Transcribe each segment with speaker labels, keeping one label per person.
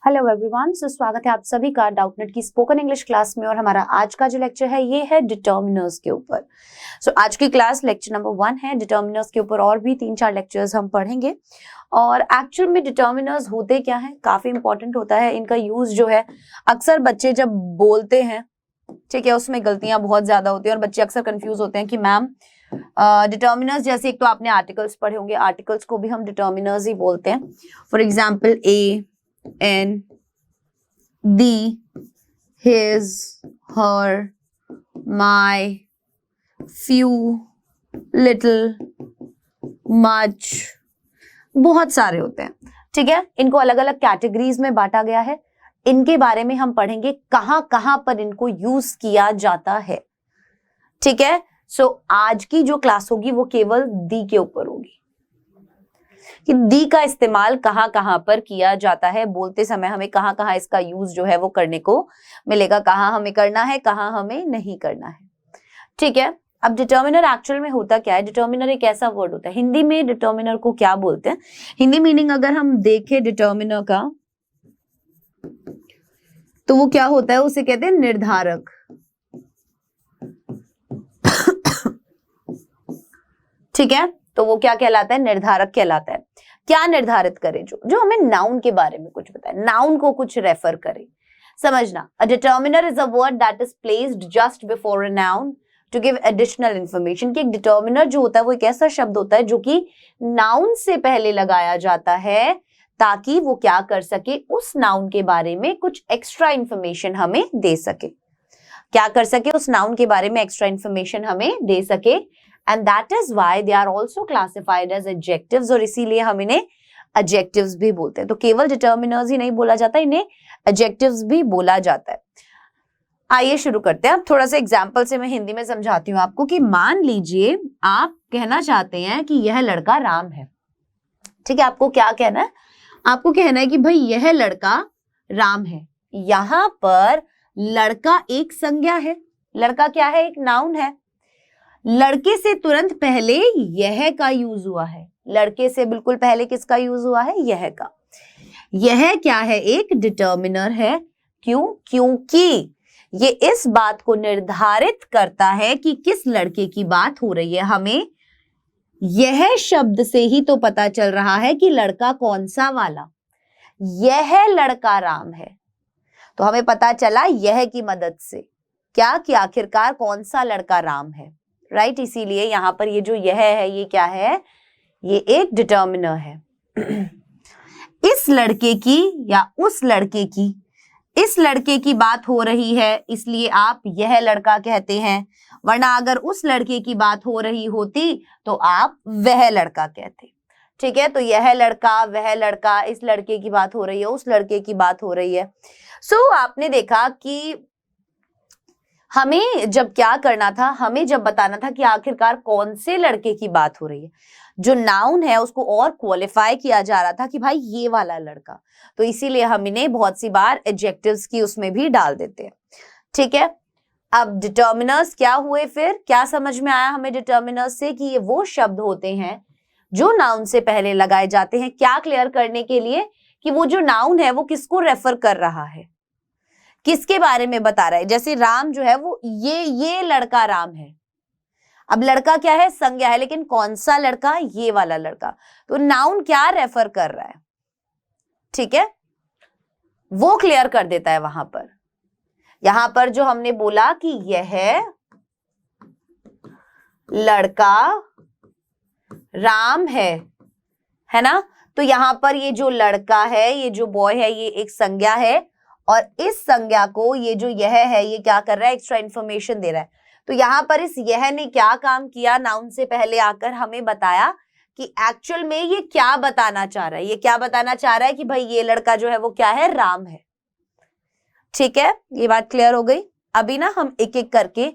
Speaker 1: Hello everyone, स्वागत है आप सभी का डाउटनेट की स्पोकन इंग्लिश क्लास में। और हमारा आज का जो लेक्चर है ये है डिटर्मिनर्स के ऊपर। आज की क्लास लेक्चर नंबर 1 है डिटर्मिनर्स के ऊपर। और भी 3-4 लेक्चर्स हम पढ़ेंगे। और एक्चुअल में डिटर्मिनर्स होते क्या है, काफी इंपॉर्टेंट होता है इनका यूज जो है। अक्सर बच्चे जब बोलते हैं, ठीक है, उसमें गलतियां बहुत ज्यादा होती है और बच्चे अक्सर कंफ्यूज होते हैं कि मैम डिटर्मिनर्स जैसे एक तो आपने आर्टिकल्स पढ़े होंगे, आर्टिकल्स को भी हम डिटर्मिनर्स ही बोलते हैं। For example a, an, the, his, her, my, few, little, much, बहुत सारे होते हैं। ठीक है, इनको अलग अलग कैटेगरीज में बांटा गया है। इनके बारे में हम पढ़ेंगे कहां कहां पर इनको यूज किया जाता है। ठीक है, आज की जो क्लास होगी वो केवल दी के ऊपर होगी कि दी का इस्तेमाल कहां कहां पर किया जाता है, बोलते समय हमें कहां कहां इसका यूज जो है वो करने को मिलेगा, कहां हमें करना है, कहां हमें नहीं करना है। ठीक है, अब डिटर्मिनर एक्चुअल में होता क्या है? डिटर्मिनर एक ऐसा वर्ड होता है, हिंदी में डिटर्मिनर को क्या बोलते हैं? हिंदी मीनिंग अगर हम देखें डिटर्मिनर का तो वो क्या होता है, उसे कहते हैं निर्धारक। ठीक है, तो वो क्या कहलाता है? निर्धारक कहलाता है। क्या निर्धारित करे? जो हमें नाउन के बारे में कुछ बताए, नाउन को कुछ रेफर करे। समझना, a determiner is a word that is placed just before a noun to give additional information. कि एक डिटर्मिनर जो होता है वो एक ऐसा शब्द होता है जो कि नाउन से पहले लगाया जाता है ताकि वो क्या कर सके, उस नाउन के बारे में कुछ एक्स्ट्रा इंफॉर्मेशन हमें दे सके। क्या कर सके? उस नाउन के बारे में एक्स्ट्रा इंफॉर्मेशन हमें दे सके। And that is why they are also classified as adjectives, और इसीलिए हम इन्हें adjectives भी बोलते हैं। तो केवल डिटर्मिनर्स ही नहीं बोला जाता, इन्हें adjectives भी बोला जाता है। आइए शुरू करते हैं। अब थोड़ा सा एग्जाम्पल से मैं हिंदी में समझाती हूँ आपको कि मान लीजिए आप कहना चाहते हैं कि यह लड़का राम है। ठीक है, आपको क्या कहना है? आपको कहना है कि भाई यह लड़का राम है। यहां पर लड़का एक संज्ञा है। लड़का क्या है? एक नाउन है। लड़के से तुरंत पहले यह का यूज हुआ है। लड़के से बिल्कुल पहले किसका यूज हुआ है? यह का। यह क्या है? एक डिटर्मिनर है। क्यों? क्योंकि ये इस बात को निर्धारित करता है कि किस लड़के की बात हो रही है। हमें यह शब्द से ही तो पता चल रहा है कि लड़का कौन सा वाला। यह लड़का राम है, तो हमें पता चला यह की मदद से क्या कि आखिरकार कौन सा लड़का राम है। राइट, इसीलिए यहां पर ये जो यह है ये क्या है? ये एक डिटर्मिनर है। इस लड़के की या उस लड़के की, इस लड़के की बात हो रही है इसलिए आप यह लड़का कहते हैं, वरना अगर उस लड़के की बात हो रही होती तो आप वह लड़का कहते। ठीक है, तो यह लड़का, वह लड़का, इस लड़के की बात हो रही है, उस लड़के की बात हो रही है। आपने देखा कि हमें जब क्या करना था, हमें जब बताना था कि आखिरकार कौन से लड़के की बात हो रही है, जो नाउन है उसको और क्वालिफाई किया जा रहा था कि भाई ये वाला लड़का, तो इसीलिए हम इन्हें बहुत सी बार एडजेक्टिव्स की उसमें भी डाल देते हैं। ठीक है, अब डिटर्मिनर्स क्या हुए? फिर क्या समझ में आया हमें डिटर्मिनर्स से? कि ये वो शब्द होते हैं जो नाउन से पहले लगाए जाते हैं। क्या क्लियर करने के लिए कि वो जो नाउन है वो किसको रेफर कर रहा है, किसके बारे में बता रहा है। जैसे राम जो है वो ये लड़का राम है। अब लड़का क्या है? संज्ञा है, लेकिन कौन सा लड़का? ये वाला लड़का। तो नाउन क्या रेफर कर रहा है, ठीक है, वो क्लियर कर देता है वहां पर। यहां पर जो हमने बोला कि यह लड़का राम है ना, तो यहां पर ये जो लड़का है, ये जो बॉय है, ये एक संज्ञा है और इस संज्ञा को ये जो यह है ये क्या कर रहा है? एक्स्ट्रा इंफॉर्मेशन दे रहा है। तो यहां पर इस यह ने क्या काम किया? नाउन से पहले आकर हमें बताया कि एक्चुअल में ये क्या बताना चाह रहा है। ये क्या बताना चाह रहा है कि भाई ये लड़का जो है वो क्या है? राम है। ठीक है, ये बात क्लियर हो गई। अभी ना हम एक एक करके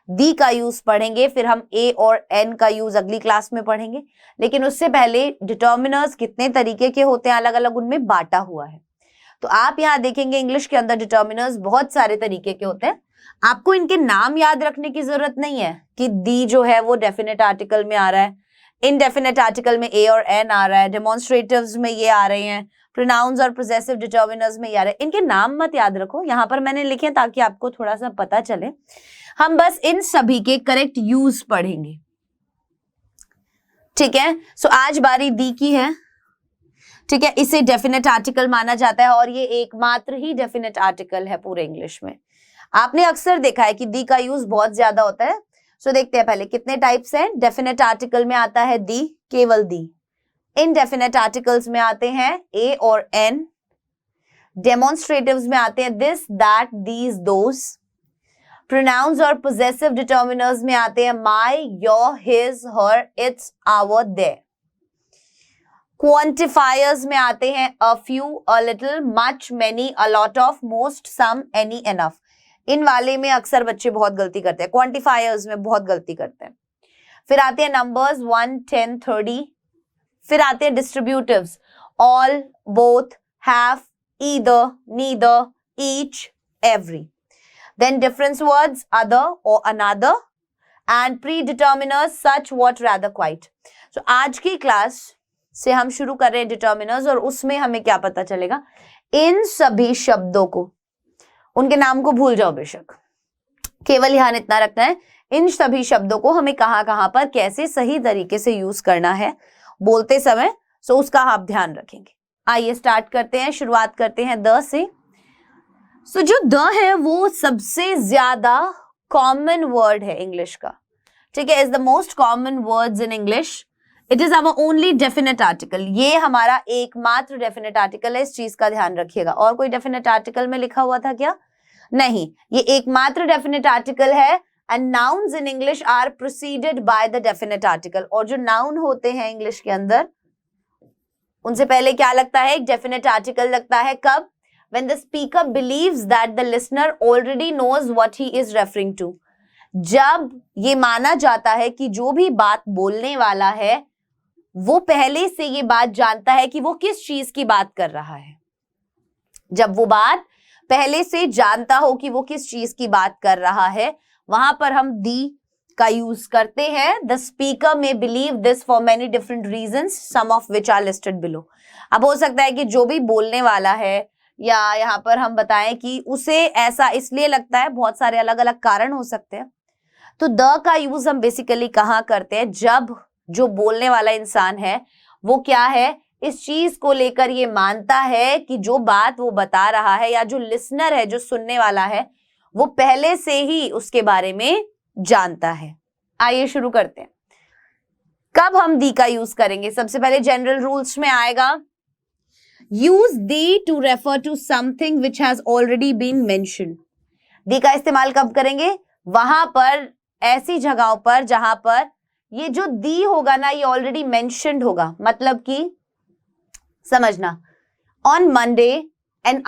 Speaker 1: दी का यूज पढ़ेंगे, फिर हम ए और एन का यूज अगली क्लास में पढ़ेंगे। लेकिन उससे पहले डिटर्मिनर्स कितने तरीके के होते हैं, अलग अलग उनमें बांटा हुआ है। तो आप यहाँ देखेंगे इंग्लिश के अंदर डिटर्मिनर्स बहुत सारे तरीके के होते हैं। आपको इनके नाम याद रखने की जरूरत नहीं है कि दी जो है वो डेफिनेट आर्टिकल में आ रहा है, इनडेफिनेट आर्टिकल में ए और एन आ रहा है, डेमोन्स्ट्रेटिव्स में ये आ रहे हैं, प्रोनाउंस और पोजेसिव डिटर्मिनर्स में यार इनके नाम मत याद रखो, यहाँ पर मैंने लिखे ताकि आपको थोड़ा सा पता चले। हम बस इन सभी के करेक्ट यूज पढ़ेंगे, ठीक है। सो आज बारी दी की है, ठीक है। इसे डेफिनेट आर्टिकल माना जाता है और ये एकमात्र ही डेफिनेट आर्टिकल है पूरे इंग्लिश में। आपने अक्सर देखा है कि दी का यूज बहुत ज्यादा होता है। सो देखते हैं पहले कितने टाइप्स हैं। डेफिनेट आर्टिकल में आता है दी, केवल दी। इनडेफिनेट आर्टिकल्स में आते हैं ए और एन। डेमोन्स्ट्रेटिव्स में आते हैं this, that, these, those. Pronouns और पोजेसिव डिटर्मिनर्स में आते हैं my, your, his, her, its, our, their. Quantifiers में आते हैं a few, a little, much, many, a lot of, most, some, any, enough. इन वाले में अक्सर बच्चे बहुत गलती करते हैं, क्वांटिफायर्स में बहुत गलती करते हैं। फिर आते हैं नंबर्स 1, 10, 30। फिर आते हैं distributives all, both, half, either, neither, each, every. Then difference words other और another and predeterminers such, what, rather, quite. So आज की क्लास से हम शुरू कर रहे हैं डिटर्मिनर्स, और उसमें हमें क्या पता चलेगा, इन सभी शब्दों को, उनके नाम को भूल जाओ बेशक, केवल ध्यान इतना रखना है इन सभी शब्दों को हमें कहां कहां पर कैसे सही तरीके से यूज करना है बोलते समय। सो उसका आप ध्यान रखेंगे। आइए स्टार्ट करते हैं, शुरुआत करते हैं द से। सो जो द है वो सबसे ज्यादा कॉमन वर्ड है इंग्लिश का, ठीक है। Is the most common words in English. It is our only definite article. ये हमारा एकमात्र डेफिनेट आर्टिकल है, इस चीज का ध्यान रखिएगा। और कोई डेफिनेट आर्टिकल में लिखा हुआ था क्या? नहीं, ये एकमात्र डेफिनेट आर्टिकल है। And nouns in English are proceeded by the definite article. और जो नाउन होते हैं इंग्लिश के अंदर, उनसे पहले क्या लगता है? एक डेफिनेट आर्टिकल लगता है। कब? when the speaker believes that the listener already knows what he is referring to। जब ये माना जाता है कि जो भी बात बोलने वाला है वो पहले से ये बात जानता है कि वो किस चीज की बात कर रहा है। जब वो बात पहले से जानता हो कि वो किस चीज की बात कर रहा है, वहां पर हम दी का यूज करते हैं। The speaker may believe this for many different reasons, some of which are listed below. अब हो सकता है कि जो भी बोलने वाला है, या यहाँ पर हम बताएं कि उसे ऐसा इसलिए लगता है, बहुत सारे अलग अलग कारण हो सकते हैं। तो द का यूज हम बेसिकली कहाँ करते हैं? जब जो बोलने वाला इंसान है वो क्या है, इस चीज को लेकर ये मानता है कि जो बात वो बता रहा है, या जो लिसनर है, जो सुनने वाला है, वो पहले से ही उसके बारे में जानता है। आइए शुरू करते हैं। कब हम दी का यूज करेंगे? सबसे पहले जनरल रूल्स में आएगा, use the to refer to something which has already been mentioned. The का इस्तेमाल कब करेंगे? वहां पर, ऐसी जगहों पर जहां पर ये जो दी होगा ना, ये ऑलरेडी मेंशन्ड होगा। मतलब कि समझना, on Monday an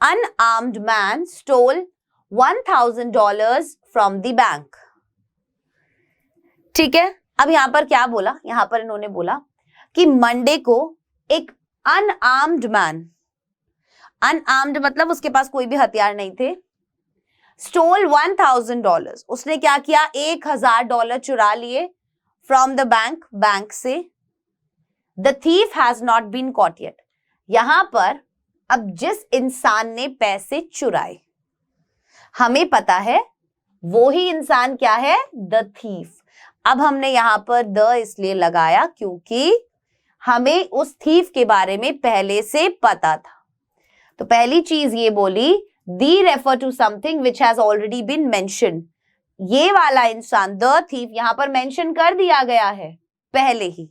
Speaker 1: unarmed man stole $1,000 from the bank. ठीक है, अब यहां पर क्या बोला? यहां पर इन्होंने बोला कि मंडे को एक अनआर्म्ड मैन, अनआर्म्ड मतलब उसके पास कोई भी हथियार नहीं थे, स्टोल $1,000, उसने क्या किया? $1,000 चुरा लिए फ्रॉम द बैंक, बैंक से। The thief has not been caught yet. यहां पर अब जिस इंसान ने पैसे चुराए, हमें पता है वो ही इंसान क्या है? The thief. अब हमने यहां पर द इसलिए लगाया क्योंकि हमें उस थीफ के बारे में पहले से पता था। तो पहली चीज ये बोली, the refer to something which has already been mentioned. ये वाला इंसान, द थीफ, यहां पर मेंशन कर दिया गया है पहले ही।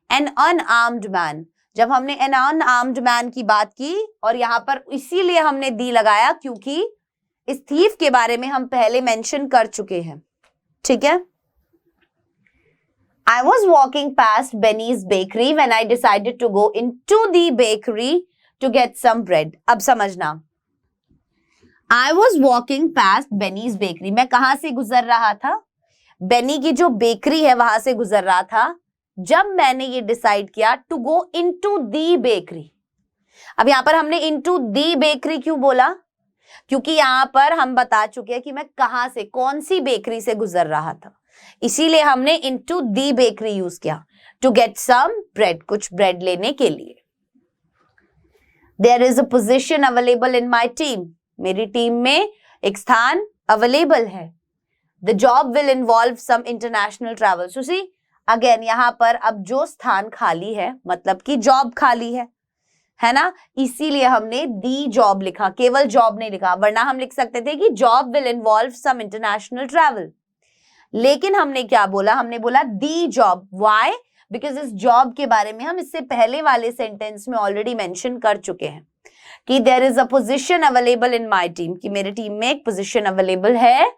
Speaker 1: एन अनआर्म्ड मैन, जब हमने एन अनआर्म्ड मैन की बात की, और यहां पर इसीलिए हमने दी लगाया क्योंकि इस थीफ के बारे में हम पहले मेंशन कर चुके हैं। ठीक है। I was walking past Benny's bakery when I decided to go into the bakery to get some bread. अब समझना, I was walking past Benny's bakery. मैं कहां से गुजर रहा था? बेनी की जो बेकरी है वहां से गुजर रहा था जब मैंने ये डिसाइड किया to go into the bakery। अब यहां पर हमने into the bakery क्यों बोला? क्योंकि यहां पर हम बता चुके हैं कि मैं कहां से, कौन सी बेकरी से गुजर रहा था, इसीलिए हमने into the bakery यूज किया। टू गेट सम ब्रेड, कुछ ब्रेड लेने के लिए। There is a position available in my team, मेरी टीम में एक स्थान अवेलेबल है। The job will involve some international travel. So see again यहाँ पर अब जो स्थान खाली है मतलब कि जॉब खाली है ना, इसीलिए हमने दी जॉब लिखा, केवल जॉब नहीं लिखा, वरना हम लिख सकते थे कि job will involve some international travel. लेकिन हमने क्या बोला, हमने बोला दी जॉब। व्हाई? बिकॉज इस जॉब के बारे में हम इससे पहले वाले सेंटेंस में ऑलरेडी मेंशन कर चुके हैं कि there is a position available in my team, कि मेरे टीम में एक पोजीशन अवेलेबल है।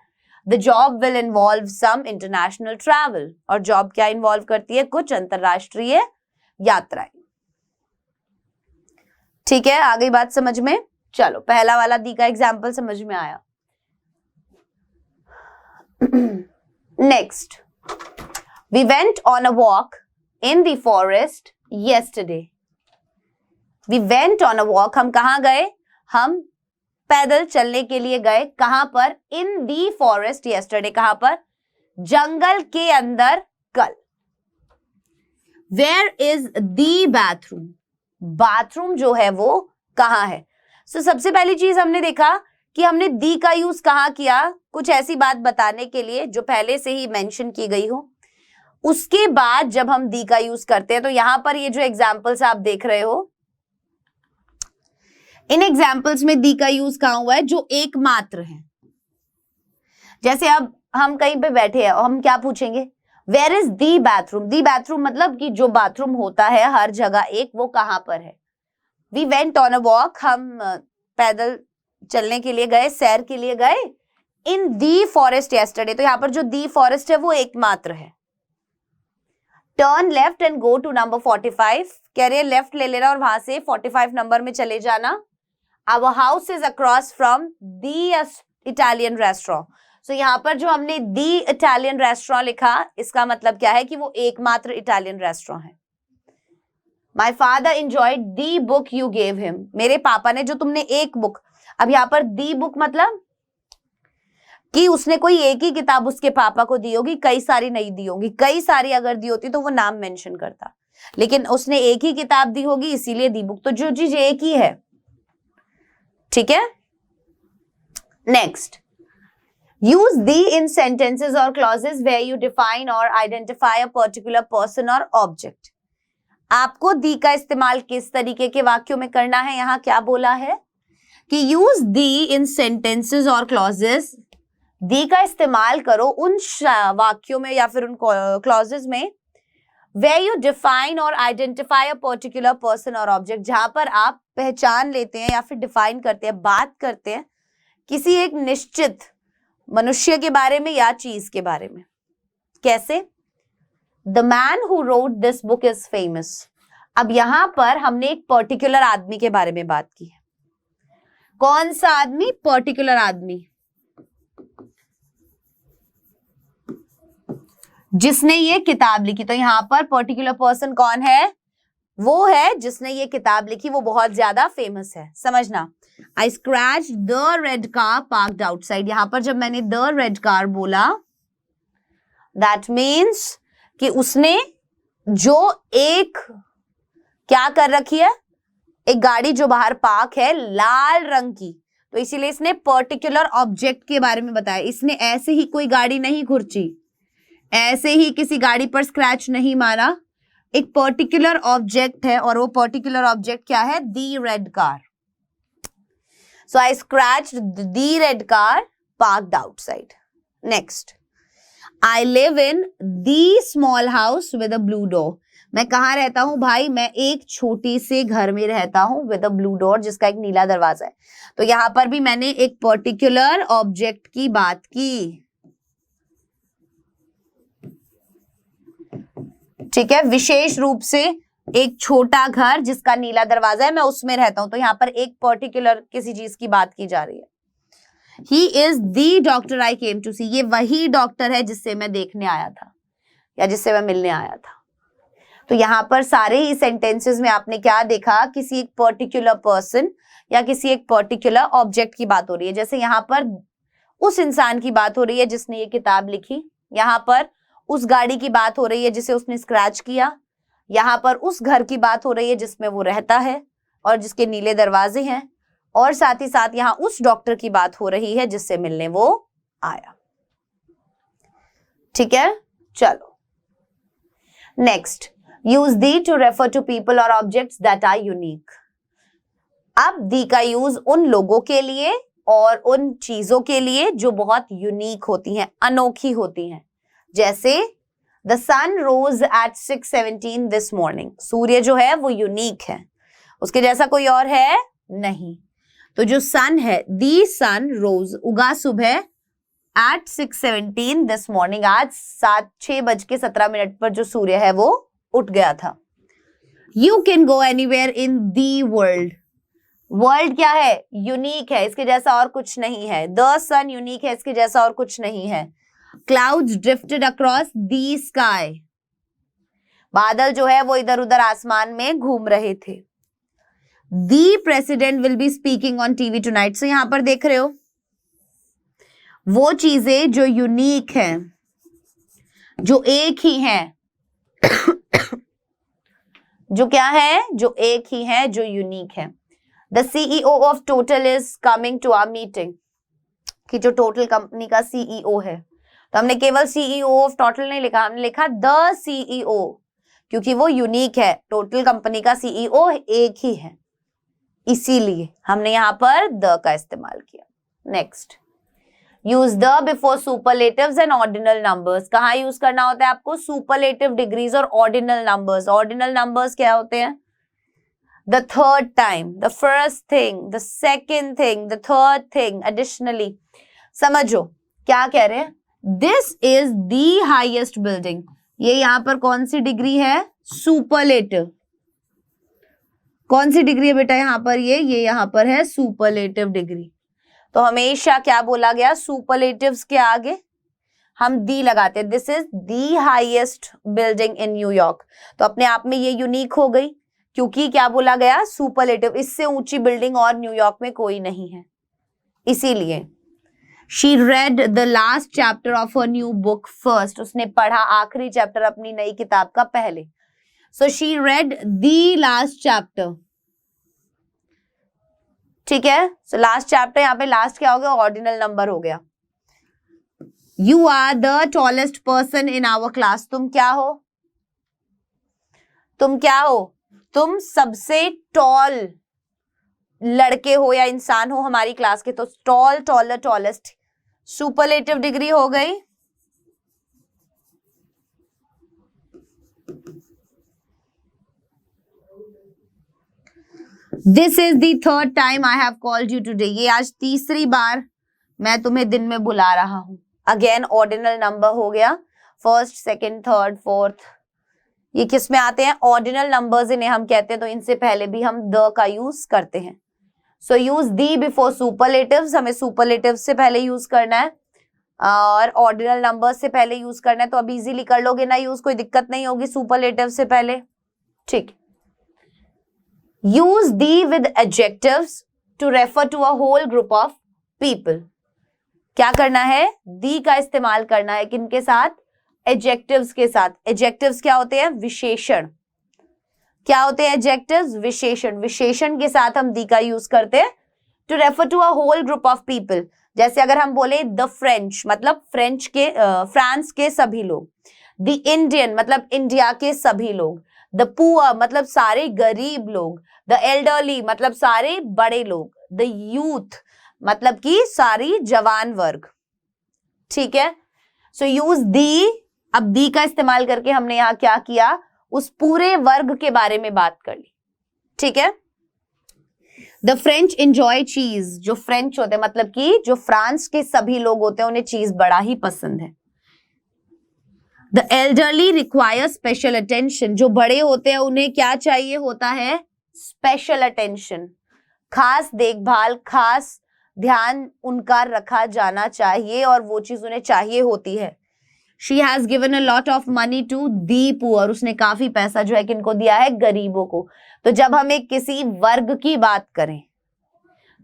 Speaker 1: The job will involve some international travel, और जॉब क्या इन्वॉल्व करती है, कुछ अंतरराष्ट्रीय यात्राएं। ठीक है, आ गई बात समझ में? चलो पहला वाला दी का एग्जाम्पल समझ में आया। Next, we went on a walk in the forest yesterday. We went on a walk, हम कहाँ गए, हम पैदल चलने के लिए गए। कहां पर? इन दी फॉरेस्ट yesterday, कहां पर? जंगल के अंदर कल। Where is the bathroom, bathroom जो है वो कहां है? सो सबसे पहली चीज हमने देखा कि हमने दी का यूज कहां किया, कुछ ऐसी बात बताने के लिए जो पहले से ही मेंशन की गई हो। उसके बाद जब हम दी का यूज करते हैं तो यहां पर ये जो एग्जाम्पल्स आप देख रहे हो, इन एग्जाम्पल्स में दी का यूज कहां हुआ है, जो एकमात्र है। जैसे अब हम कहीं पे बैठे हैं और हम क्या पूछेंगे, where is the bathroom. The bathroom मतलब कि जो बाथरूम होता है हर जगह एक, वो कहां पर है। We went on a walk, हम पैदल चलने के लिए गए, सैर के लिए गए। इन दी फॉरेस्ट yesterday, तो यहां पर जो दी फॉरेस्ट है वो एकमात्र है। Turn left and go to number 45, कह रहे लेफ्ट ले लेना और वहां से 45 नंबर में चले जाना। Our house is across from the Italian restaurant. So यहाँ पर जो हमने the Italian restaurant लिखा, इसका मतलब क्या है कि वो एकमात्र इटालियन रेस्टोरेंट है। My father enjoyed the book you gave him. मेरे पापा ने जो तुमने एक बुक, अब यहाँ पर the book मतलब कि उसने कोई एक ही किताब उसके पापा को दी होगी, कई सारी नहीं दी होगी। कई सारी अगर दी होती तो वो नाम मेंशन करता, लेकिन उसने एक ही किताब दी होगी इसीलिए दी बुक। तो जो चीज एक ही है, ठीक है। नेक्स्ट, यूज दी इन सेंटेंसेस और क्लॉजेस वेयर यू डिफाइन और आइडेंटिफाई अ पर्टिकुलर पर्सन और ऑब्जेक्ट। आपको दी का इस्तेमाल किस तरीके के वाक्यों में करना है, यहां क्या बोला है कि यूज दी इन सेंटेंसेस और क्लॉजेस, दी का इस्तेमाल करो उन वाक्यों में या फिर उन क्लॉजेस में where you define और identify a particular person और object, जहां पर आप पहचान लेते हैं या फिर डिफाइन करते हैं, बात करते हैं किसी एक निश्चित मनुष्य के बारे में या चीज के बारे में। कैसे? The man who wrote this book is famous. अब यहां पर हमने एक पर्टिकुलर आदमी के बारे में बात की है। कौन सा आदमी? पर्टिकुलर आदमी जिसने ये किताब लिखी। तो यहाँ पर पर्टिकुलर पर्सन कौन है? वो है जिसने ये किताब लिखी, वो बहुत ज्यादा फेमस है। समझना, आई scratch the red car parked outside. यहां पर जब मैंने द रेड कार बोला, दैट मीन्स कि उसने जो एक क्या कर रखी है, एक गाड़ी जो बाहर पार्क है लाल रंग की, तो इसीलिए इसने पर्टिकुलर ऑब्जेक्ट के बारे में बताया। इसने ऐसे ही कोई गाड़ी नहीं घुर्ची, ऐसे ही किसी गाड़ी पर स्क्रैच नहीं मारा, एक पर्टिकुलर ऑब्जेक्ट है और वो पर्टिकुलर ऑब्जेक्ट क्या है? The red car. So I scratched the red car parked outside. Next, I live in the small house with a blue door. मैं कहाँ रहता हूं भाई? मैं एक छोटी से घर में रहता हूं विद अ ब्लू डोर, जिसका एक नीला दरवाजा है। तो यहां पर भी मैंने एक पर्टिकुलर ऑब्जेक्ट की बात की, ठीक है। विशेष रूप से एक छोटा घर जिसका नीला दरवाजा है, मैं उसमें रहता हूं। तो यहाँ पर एक पर्टिकुलर किसी चीज की बात की जा रही है। He is the doctor I came to see. ये वही डॉक्टर है जिससे मैं देखने आया था या जिससे मैं मिलने आया था। तो यहाँ पर सारे ही सेंटेंसेस में आपने क्या देखा? किसी एक पर्टिकुलर पर्सन या किसी एक पर्टिकुलर ऑब्जेक्ट की बात हो रही है। जैसे यहाँ पर उस इंसान की बात हो रही है जिसने ये किताब लिखी, यहाँ पर उस गाड़ी की बात हो रही है जिसे उसने स्क्रैच किया, यहाँ पर उस घर की बात हो रही है जिसमें वो रहता है, और जिसके नीले दरवाजे हैं, और साथ ही साथ यहाँ उस डॉक्टर की बात हो रही है जिससे मिलने वो आया। ठीक है, चलो next, use the to refer to people और ऑब्जेक्ट्स दैट आर यूनिक। अब दी का यूज उन लोगों के लिए और उन चीजों के लिए जो बहुत यूनिक होती हैं, अनोखी होती हैं। जैसे the sun rose at 6:17 this morning. सूर्य जो है वो यूनिक है, उसके जैसा कोई और है नहीं। तो जो सन है, दी सन रोज, उगा सुबह एट 6:17 दिस मॉर्निंग, आज 6:17 पर जो सूर्य है वो उठ गया था। You can go anywhere in the world. World क्या है? यूनिक है, इसके जैसा और कुछ नहीं है। द सन यूनिक है, इसके जैसा और कुछ नहीं है। Clouds drifted across the sky. बादल जो है वो इधर उधर आसमान में घूम रहे थे। The president will be speaking on TV tonight. So यहां पर देख रहे हो वो चीजें जो यूनिक हैं, जो एक ही हैं, जो क्या है? जो एक ही है, जो यूनिक है। The CEO of Total is coming to our meeting। कि जो टोटल कंपनी का CEO है, तो हमने केवल CEO of Total नहीं लिखा, हमने लिखा the CEO, क्योंकि वो यूनिक है। टोटल कंपनी का CEO एक ही है, इसीलिए हमने यहां पर the का इस्तेमाल किया। Next, use the before superlatives and ordinal numbers. कहाँ यूज करना होता है आपको? सुपरलेटिव डिग्रीज और ऑर्डिनल नंबर्स। ऑर्डिनल नंबर्स क्या होते हैं? The third time, the first thing, the second thing, the third thing, additionally। समझो क्या कह रहे हैं? This is the highest building। ये यहाँ पर कौन सी डिग्री है? सुपरलेटिव। कौन सी डिग्री है बेटा यहाँ पर? ये यहाँ पर है सुपरलेटिव डिग्री। तो हमेशा क्या बोला गया? सुपरलेटिव्स के आगे हम दी लगाते हैं। This is the highest building in New York. तो अपने आप में ये यूनिक हो गई, क्योंकि क्या बोला गया? सुपरलेटिव। इससे ऊंची बिल्डिंग और न्यूयॉर्क में कोई नहीं है, इसीलिए। She read the last chapter of her new book first. उसने पढ़ा आखिरी चैप्टर अपनी नई किताब का पहले। So she read the last chapter. ठीक है, सो लास्ट चैप्टर, यहाँ पे लास्ट क्या हो गया? ऑर्डिनल नंबर हो गया। You are the tallest person in our class. तुम क्या हो? तुम क्या हो? तुम सबसे टॉल लड़के हो या इंसान हो हमारी क्लास के। तो tall, taller, tallest, superlative degree हो गई। This is the third time I have called you today. ये आज तीसरी बार मैं तुम्हें दिन में बुला रहा हूं। अगेन ऑर्डिनल नंबर हो गया, फर्स्ट, सेकंड, थर्ड, फोर्थ। ये किस में आते हैं? ऑर्डिनल नंबर्स इन्हें हम कहते हैं। तो इनसे पहले भी हम द का यूज करते हैं। सो यूज दी बिफोर सुपरलेटिव्स। हमें सुपरलेटिव्स से पहले यूज करना है और ऑर्डिनल नंबर्स से पहले यूज करना है। तो अब इजीली कर लोगे ना यूज, कोई दिक्कत नहीं होगी सुपरलेटिव से पहले। ठीक। Use the with adjectives to refer to a whole group of people. क्या करना है? दी का इस्तेमाल करना है किनके साथ? एडजेक्टिव्स के साथ। एडजेक्टिव्स क्या होते हैं? विशेषण। क्या होते हैं एडजेक्टिव्स? विशेषण। विशेषण के साथ हम दी का यूज करते हैं to refer to a whole group of people. जैसे अगर हम बोले द फ्रेंच, मतलब फ्रेंच के फ्रांस के सभी लोग। द इंडियन मतलब इंडिया के सभी लोग। द पुअर मतलब सारे गरीब लोग। द एल्डरली मतलब सारे बड़े लोग। द यूथ मतलब कि सारी जवान वर्ग। ठीक है, सो यूज दी। अब दी का इस्तेमाल करके हमने यहां क्या किया? उस पूरे वर्ग के बारे में बात कर ली। ठीक है, द फ्रेंच एंजॉय चीज। जो फ्रेंच होते हैं मतलब कि जो फ्रांस के सभी लोग होते हैं उन्हें चीज बड़ा ही पसंद है। The elderly require special attention. जो बड़े होते हैं उन्हें क्या चाहिए होता है? स्पेशल अटेंशन, खास देखभाल, खास ध्यान उनका रखा जाना चाहिए और वो चीज उन्हें चाहिए होती है। She has given a lot of money to the poor। उसने काफी पैसा जो है किनको दिया है? गरीबों को। तो जब हमें किसी वर्ग की बात करें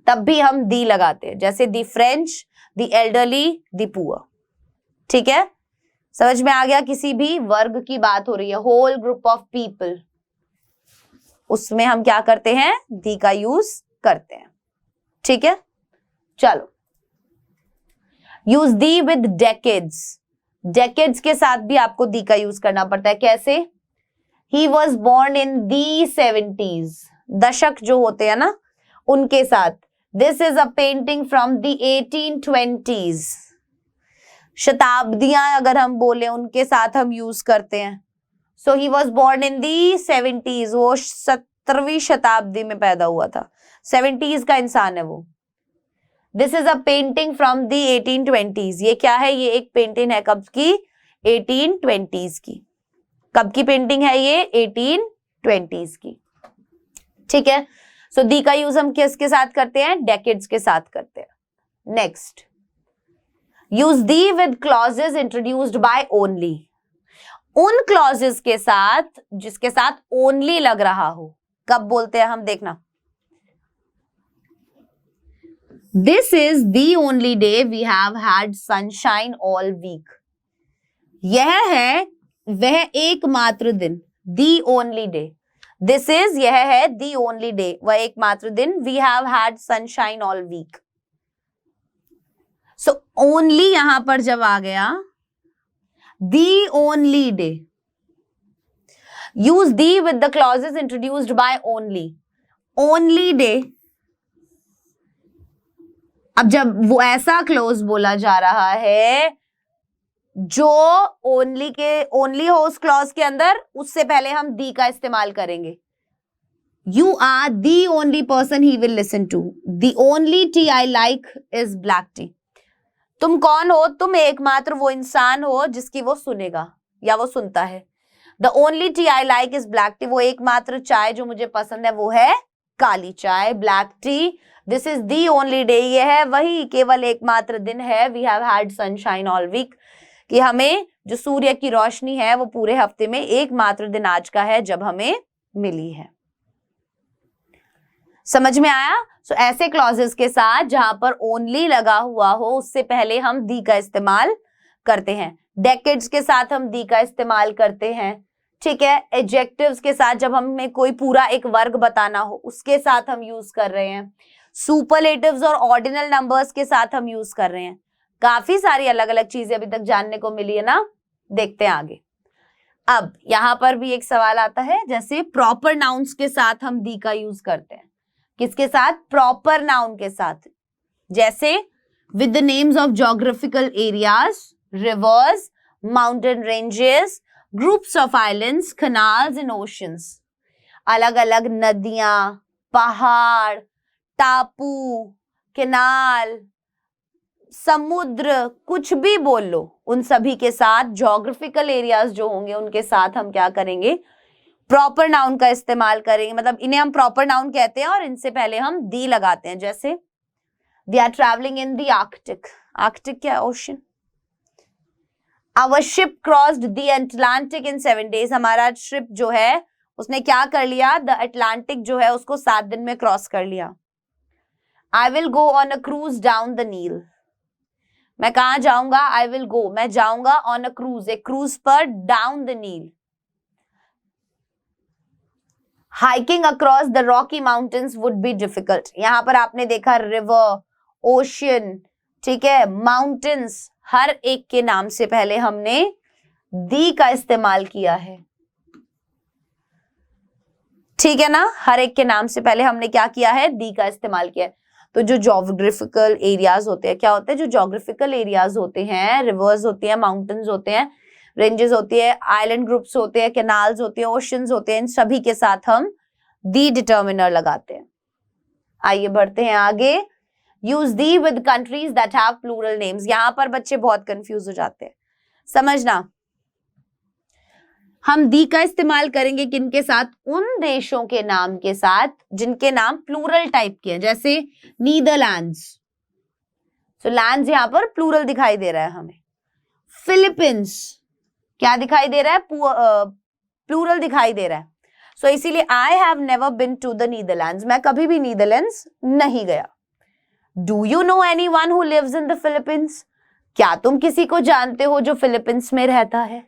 Speaker 1: तब भी हम दी लगाते हैं, जैसे the French, the elderly, the poor. ठीक है, समझ में आ गया? किसी भी वर्ग की बात हो रही है, होल ग्रुप ऑफ पीपल। उसमें हम क्या करते हैं, दी का यूज करते हैं। ठीक है, चलो use the with decades. Decades के साथ भी आपको दी का यूज करना पड़ता है। कैसे? He was born in the 70s, दशक जो होते हैं ना उनके साथ। This is a painting from the 1820s, शताब्दियां अगर हम बोले उनके साथ हम यूज करते हैं। सो he was born in the 70s, वो 17वीं शताब्दी में पैदा हुआ था, 70s का इंसान है वो। This is a painting from the 1820s, ये क्या है, ये एक पेंटिंग है कब की, 1820s की। कब की पेंटिंग है ये, 1820s की। ठीक है, सो दी का यूज हम किसके साथ करते हैं, डेकेड्स के साथ करते हैं। Next, use the with clauses introduced by only, उन क्लॉजेस के साथ जिसके साथ ओनली लग रहा हो। कब बोलते हैं हम, देखना, this is the only day we have had sunshine all week, यह है वह एकमात्र दिन, the only day. This is, यह है, दी ओनली डे, वह एकमात्र दिन, we have had sunshine all week. So only यहां पर जब आ गया, the only day, use the with the clauses introduced by only. Only day, अब जब वो ऐसा क्लोज बोला जा रहा है जो ओनली के, ओनली हो उस क्लॉज के अंदर, उससे पहले हम दी का इस्तेमाल करेंगे। You are the only person he will listen to, the only tea I like is black tea. तुम कौन हो, तुम एकमात्र वो इंसान हो जिसकी वो सुनेगा या वो सुनता है। The only tea I like is black T, वो एकमात्र चाय जो मुझे पसंद है वो है काली चाय, black tea. This is the only day, ये है वही केवल एकमात्र दिन है, we have had sunshine all week, कि हमें जो सूर्य की रोशनी है वो पूरे हफ्ते में एकमात्र दिन आज का है जब हमें मिली है। समझ में आया? सो ऐसे क्लॉजेस के साथ जहां पर ओनली लगा हुआ हो उससे पहले हम दी का इस्तेमाल करते हैं। डेकेड्स के साथ हम दी का इस्तेमाल करते हैं। ठीक है, एडजेक्टिव्स के साथ जब हमें कोई पूरा एक वर्ग बताना हो उसके साथ हम यूज कर रहे हैं। सुपरलेटिव्स और ऑर्डिनल नंबर्स के साथ हम यूज कर रहे हैं। काफी सारी अलग अलग चीजें अभी तक जानने को मिली है ना, देखते हैं आगे। अब यहां पर भी एक सवाल आता है, जैसे प्रॉपर नाउन्स के साथ हम दी का यूज करते हैं। किसके साथ? प्रॉपर नाउन के साथ। जैसे with the names of geographical areas, reverse, mountain ranges, groups of islands, canals and oceans. अलग अलग नदियां, पहाड़, टापू, कैनाल, समुद्र, कुछ भी बोल लो, उन सभी के साथ ज्योग्राफिकल एरियाज जो होंगे उनके साथ हम क्या करेंगे? प्रॉपर नाउन का इस्तेमाल करेंगे। मतलब इन्हें हम प्रॉपर नाउन कहते हैं और इनसे पहले हम दी लगाते हैं। जैसे they are travelling in the Arctic, Arctic क्या? Ocean. Our ship crossed the Atlantic in 7 days, हमारा शिप जो है उसने क्या कर लिया? द अटलांटिक जो है उसको 7 दिन में क्रॉस कर लिया। I will go on a cruise down the Nile, मैं कहा जाऊंगा? आई विल गो, मैं जाऊंगा, ऑन अ क्रूज, एक क्रूज पर, down the Nile. Hiking across the Rocky Mountains would be difficult, यहां पर आपने देखा रिवर, ओशियन, ठीक है, माउंटेन्स, हर एक के नाम से पहले हमने दी का इस्तेमाल किया है। ठीक है ना, हर एक के नाम से पहले हमने क्या किया है? दी का इस्तेमाल किया है। तो जो ज्योग्राफिकल एरियाज होते हैं, क्या होते हैं? जो ज्योग्राफिकल एरियाज होते हैं, रिवर्स होती है, माउंटेन्स होते हैं, रेंजेस होती है, आइलैंड ग्रुप्स होते हैं, कैनाल्स होते हैं, ओशंस होते हैं, इन सभी के साथ हम दी डिटर्मिनर लगाते हैं। आइए बढ़ते हैं आगे। Use the with countries that have plural names, यहां पर बच्चे बहुत कंफ्यूज हो जाते हैं। समझना, हम दी का इस्तेमाल करेंगे किनके साथ? उन देशों के नाम के साथ जिनके नाम प्लूरल टाइप के हैं। जैसे नीदरलैंड्स, तो लैंड्स यहां पर प्लूरल दिखाई दे रहा है हमें। फिलीपींस क्या दिखाई दे रहा है? प्लूरल दिखाई दे रहा है। सो इसीलिए I have never been to the Netherlands, मैं कभी भी नीदरलैंड्स नहीं गया। Do you know anyone who lives in the Philippines, क्या तुम किसी को जानते हो जो फिलीपींस में रहता है?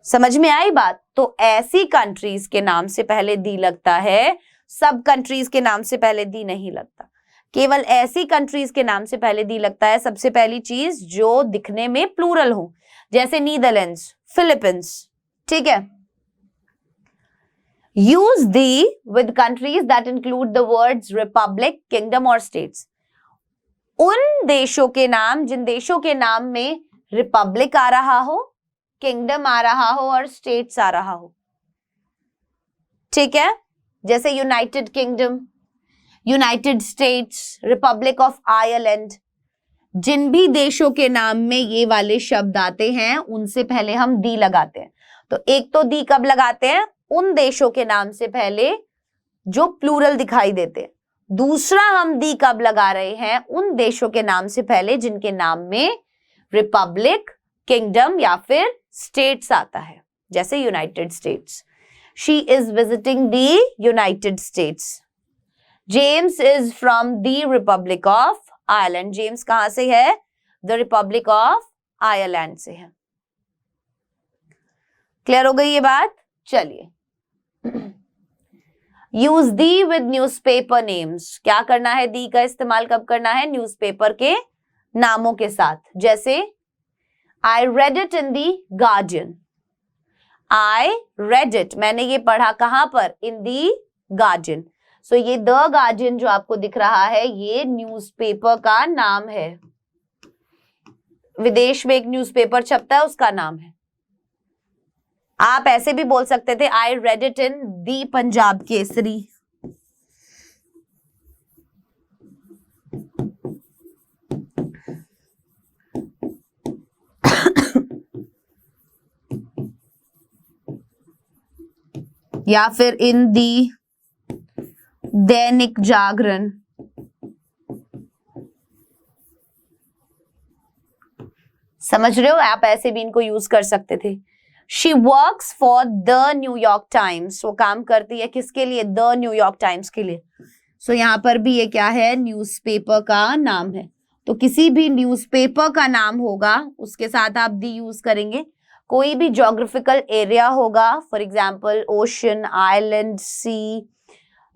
Speaker 1: समझ में आई बात? तो ऐसी कंट्रीज के नाम से पहले दी लगता है, सब कंट्रीज के नाम से पहले दी नहीं लगता। केवल ऐसी कंट्रीज के नाम से पहले दी लगता है, सबसे पहली चीज जो दिखने में प्लूरल हो, जैसे नीदरलैंड्स, फिलीपींस, ठीक है। Use the with countries that include the words Republic, kingdom और स्टेट्स। उन देशों के नाम जिन देशों के नाम में रिपब्लिक आ रहा हो, किंगडम आ रहा हो और स्टेट्स आ रहा हो, ठीक है। जैसे United Kingdom, United States, Republic of Ireland, जिन भी देशों के नाम में ये वाले शब्द आते हैं उनसे पहले हम दी लगाते हैं। तो एक तो दी कब लगाते हैं? उन देशों के नाम से पहले जो प्लूरल दिखाई देते हैं। दूसरा हम दी कब लगा रहे हैं? उन देशों के नाम से पहले जिनके नाम में रिपब्लिक, किंगडम या फिर स्टेट्स आता है, जैसे United states. She is visiting the United states. James is from the Republic of Ireland. James कहां से है? द रिपब्लिक ऑफ आयरलैंड से है। क्लियर हो गई ये बात? चलिए, use the with newspaper names. क्या करना है? दी का इस्तेमाल कब करना है? न्यूज़पेपर के नामों के साथ। जैसे I read it in the guardian. I read it, मैंने ये पढ़ा कहां पर? इन दी गार्जियन। सो ये द गार्जियन जो आपको दिख रहा है ये न्यूज़पेपर का नाम है। विदेश में एक न्यूज़पेपर छपता है, उसका नाम है। आप ऐसे भी बोल सकते थे आई रेड इट इन दी पंजाब केसरी। या फिर इन दी दैनिक जागरण। समझ रहे हो? आप ऐसे भी इनको यूज कर सकते थे। She works for the New York times. वो काम करती है किसके लिए? द न्यूयॉर्क टाइम्स के लिए। सो यहाँ पर भी ये क्या है? न्यूज़पेपर का नाम है। तो किसी भी न्यूज़पेपर का नाम होगा उसके साथ आप दी यूज करेंगे। कोई भी ज्योग्राफिकल एरिया होगा, फॉर एग्जाम्पल ओशन, आइलैंड, सी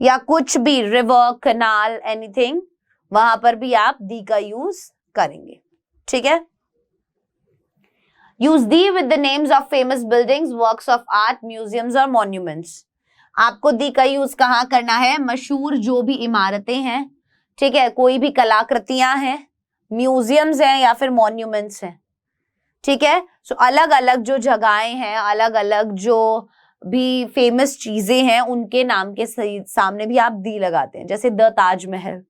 Speaker 1: या कुछ भी, रिवर, कनाल, एनीथिंग, वहां पर भी आप दी का यूज करेंगे, ठीक है। Use the with the names of famous buildings, works of art, museums और मॉन्यूमेंट्स। आपको दी का यूज कहाँ करना है? मशहूर जो भी इमारतें हैं, ठीक है, कोई भी कलाकृतियां हैं, म्यूजियम्स हैं या फिर मॉन्यूमेंट्स हैं, ठीक है। सो अलग अलग जो जगहें हैं, अलग अलग जो भी फेमस चीजें हैं, उनके नाम के सामने भी आप दी लगाते हैं। जैसे the Taj Mahal,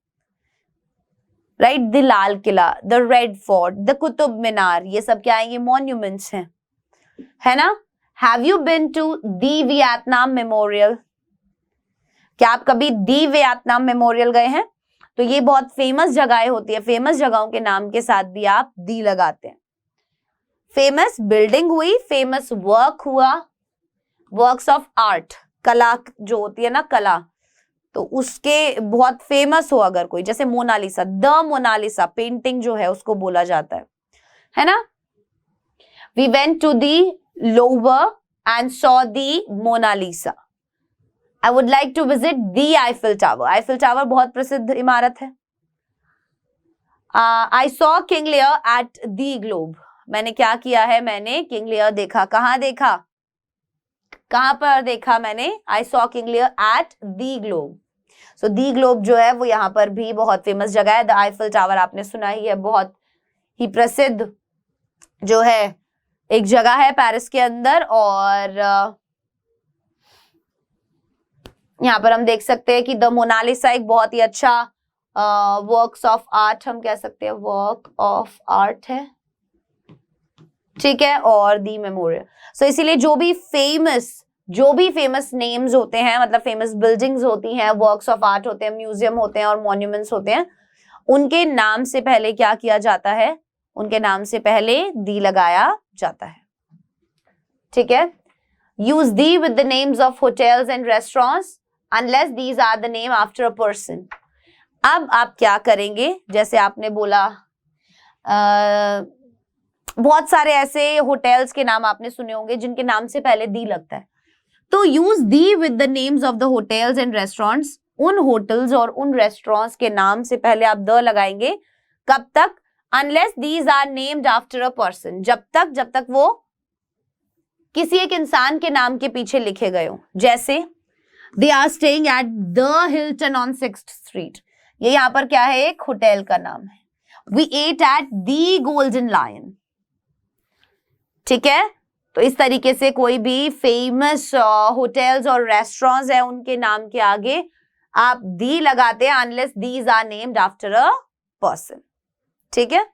Speaker 1: right, the Lal Qila, the red fort, the Qutub Minar, ये सब क्या है? ये मॉन्यूमेंट्स हैं, है ना। Have you been to the Vietnam memorial? क्या आप कभी दी वियतनाम मेमोरियल गए हैं? तो ये बहुत फेमस जगहें होती है, फेमस जगहों के नाम के साथ भी आप दी लगाते हैं। फेमस बिल्डिंग हुई, फेमस वर्क हुआ, वर्क्स ऑफ आर्ट, कला जो होती है ना, कला, तो उसके बहुत फेमस हो अगर कोई, जैसे मोनालिसा, द मोनालिसा पेंटिंग जो है उसको बोला जाता है ना। We went to the Louvre and saw the Mona Lisa. I would like to visit the Eiffel Tower. Eiffel Tower बहुत प्रसिद्ध इमारत है। I saw King Lear at the Globe. मैंने क्या किया है? मैंने किंग लियर देखा। कहाँ देखा? कहां पर देखा मैंने? आई saw King Lear at the globe. So the globe जो है वो यहाँ पर भी बहुत फेमस जगह है। द आईफिल टावर आपने सुना ही है, बहुत ही प्रसिद्ध जो है एक जगह है पेरिस के अंदर। और यहाँ पर हम देख सकते हैं कि द मोनालिसा एक बहुत ही अच्छा वर्क्स ऑफ आर्ट, हम कह सकते हैं वर्क ऑफ आर्ट है, ठीक है, और दी मेमोरियल। सो इसीलिए जो भी फेमस नेम्स होते हैं, मतलब फेमस बिल्डिंग्स होती हैं, वर्क्स ऑफ आर्ट होते हैं, म्यूजियम होते हैं और मॉन्यूमेंट्स होते हैं, उनके नाम से पहले क्या किया जाता है? उनके नाम से पहले दी लगाया जाता है, ठीक है। Use the with the names of hotels and restaurants unless these are the name after a person. अब आप क्या करेंगे? जैसे आपने बोला बहुत सारे ऐसे होटल्स के नाम आपने सुने होंगे जिनके नाम से पहले दी लगता है, तो use the with the names of the hotels and restaurants. उन होटल्स और उन रेस्टोरेंट्स के नाम से पहले आप द लगाएंगे। कब तक? Unless these are named after a person, जब तक वो किसी एक इंसान के नाम के पीछे लिखे गए हो। जैसे they are staying at the Hilton on 6th street, ये यहाँ पर क्या है? एक होटल का नाम है। We ate at the Golden Lion, ठीक है। तो इस तरीके से कोई भी फेमस होटल्स और रेस्टोरेंट्स है, उनके नाम के आगे आप दी लगाते हैं unless these are named after a person, ठीक है।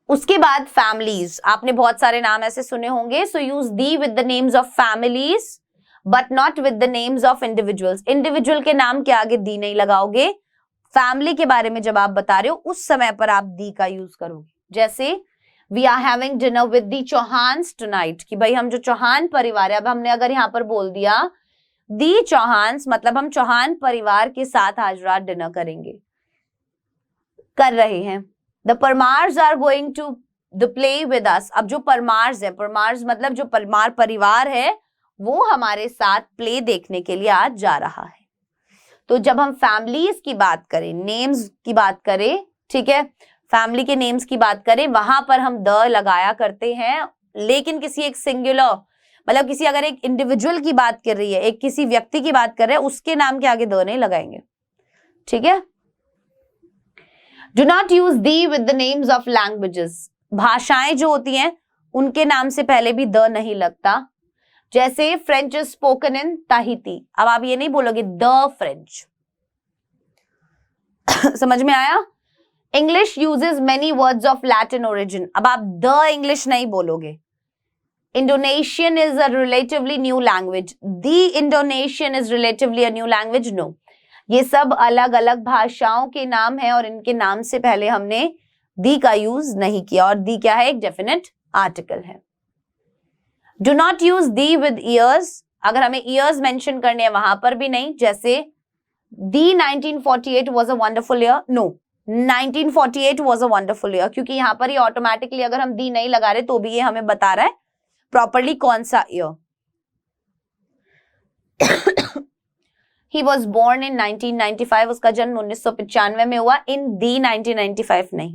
Speaker 1: उसके बाद फैमिलीज, आपने बहुत सारे नाम ऐसे सुने होंगे। So use the with the names of families but not with the names of individuals. Individual के नाम के आगे दी नहीं लगाओगे। फैमिली के बारे में जब आप बता रहे हो उस समय पर आप दी का यूज करोगे। जैसे we are having dinner with the Chauhans tonight, कि भाई हम जो चौहान परिवार है, अब हमने अगर यहाँ पर बोल दिया दी चौहान्स, मतलब हम चौहान परिवार के साथ आज रात डिनर करेंगे, कर रहे हैं। The Parmars are going to the play with us. अब जो परमार्स है, परमार्स मतलब जो परमार परिवार है, वो हमारे साथ प्ले देखने के लिए आज जा रहा है। तो जब हम फैमिलीज की बात करें, नेम्स की बात करें, ठीक है, फैमिली के नेम्स की बात करें, वहां पर हम द लगाया करते हैं। लेकिन किसी एक सिंगुलर, मतलब किसी अगर एक इंडिविजुअल की बात कर रही है, एक किसी व्यक्ति की बात कर रहे हैं, उसके नाम के आगे द नहीं लगाएंगे, ठीक है। Do not use the with the names of languages. भाषाएं जो होती हैं उनके नाम से पहले भी द नहीं लगता। जैसे French is spoken in Tahiti, अब आप ये नहीं बोलोगे द फ्रेंच। समझ में आया? English uses many words of Latin origin, अब आप द इंग्लिश नहीं बोलोगे। Indonesian is a relatively new language, the Indonesian is relatively a new language, no. ये सब अलग अलग भाषाओं के नाम है और इनके नाम से पहले हमने दी का यूज नहीं किया, और दी क्या है? एक डेफिनेट आर्टिकल है। Do not use the with years, अगर हमें ईयर्स मेंशन करने हैं वहां पर भी नहीं। जैसे the 1948 was a wonderful year, no, 1948 was a wonderful year, क्योंकि यहाँ पर ये ऑटोमेटिकली अगर हम दी नहीं लगा रहे तो भी ये हमें बता रहा है प्रॉपरली कौन सा year. He was born in 1995, उसका जन्म 1995 में हुआ, इन दी 1995 नहीं,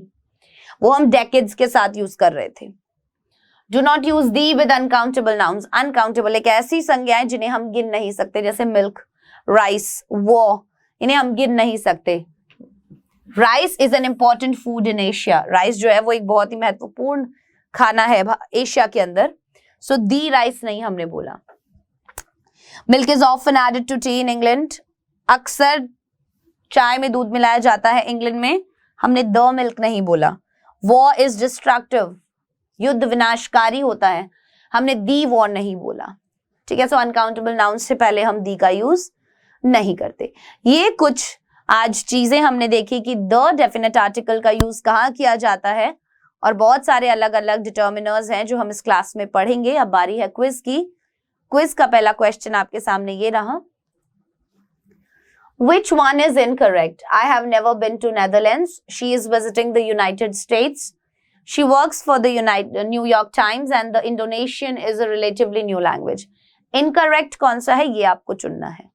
Speaker 1: वो हम डेकेड्स के साथ यूज कर रहे थे। Do not use the with uncountable nouns. Uncountable एक ऐसी संज्ञाएं जिन्हें हम गिन नहीं सकते, जैसे मिल्क, राइस, वो, इन्हें हम गिन नहीं सकते। Rice is an important food in Asia, rice जो है वो एक बहुत ही महत्वपूर्ण खाना है एशिया के अंदर। सो दी राइस नहीं हमने बोला। Milk is often added to tea in England, अक्सर चाय में दूध मिलाया जाता है इंग्लैंड में, हमने द मिल्क नहीं बोला। वॉर इज डिस्ट्रक्टिव, युद्ध विनाशकारी होता है, हमने दी वॉर नहीं बोला, ठीक है। सो अनकाउंटेबल नाउन से पहले हम दी का यूज नहीं करते। ये कुछ आज चीजें हमने देखी कि द डेफिनेट आर्टिकल का यूज कहाँ किया जाता है, और बहुत सारे अलग अलग डिटर्मिनर्स हैं जो हम इस क्लास में पढ़ेंगे। अब बारी है क्विज की। क्विज का पहला क्वेश्चन आपके सामने ये रहा, Which one is incorrect? I have never been to Netherlands. She is visiting the United States. She works for the New York Times and the Indonesian is a relatively new language. Incorrect कौन सा है ये आपको चुनना है।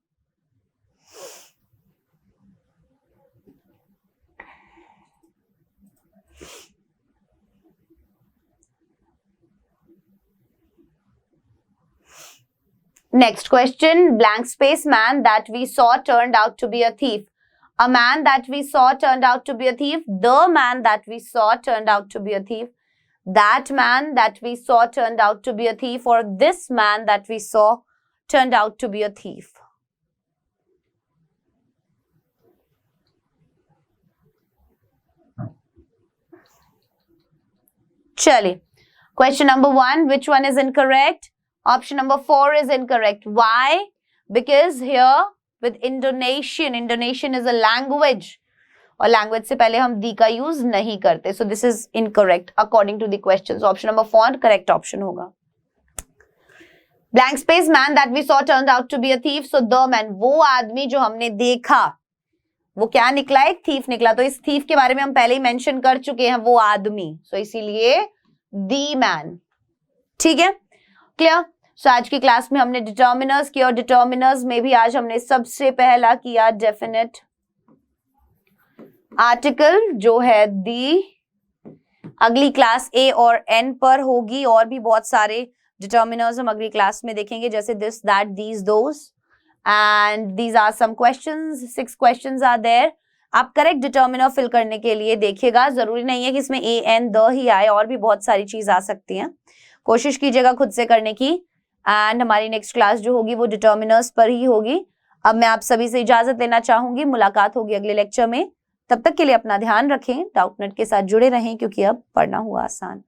Speaker 1: Next question, blank space, man that we saw turned out to be a thief. A man that we saw turned out to be a thief. The man that we saw turned out to be a thief. That man that we saw turned out to be a thief, or this man that we saw turned out to be a thief. Chaliye. Question number 1, which one is incorrect? Option number 4 is incorrect. Why? Because here with Indonesian, Indonesian is a language, और language से पहले हम दी का use नहीं करते. So this is incorrect according to the questions. Option number 4 correct option होगा. Blank space, man that we saw turned out to be a thief. So the man, वो आदमी जो हमने देखा, वो क्या निकला, एक थीफ निकला। तो इस थीफ के बारे में हम पहले ही मेंशन कर चुके हैं, वो आदमी, सो इसीलिए दी मैन। ठीक है, क्लियर। सो आज की क्लास में हमने डिटर्मिनर्स किया और डिटर्मिनर्स में भी आज हमने सबसे पहला किया डेफिनेट आर्टिकल, जो है दी। अगली क्लास ए और एन पर होगी, और भी बहुत सारे डिटर्मिनर्स हम अगली क्लास में देखेंगे, जैसे this, that, these, those, and these are some questions, 6 questions are there. आप करेक्ट डिटर्मिनर फिल करने के लिए देखिएगा, जरूरी नहीं है कि इसमें ए एन द ही आए, और भी बहुत सारी चीज आ सकती हैं, कोशिश कीजिएगा खुद से करने की। एंड हमारी नेक्स्ट क्लास जो होगी वो डिटर्मिनर्स पर ही होगी। अब मैं आप सभी से इजाजत लेना चाहूंगी, मुलाकात होगी अगले लेक्चर में। तब तक के लिए अपना ध्यान रखें, डाउटनेट के साथ जुड़े रहें, क्योंकि अब पढ़ना हुआ आसान।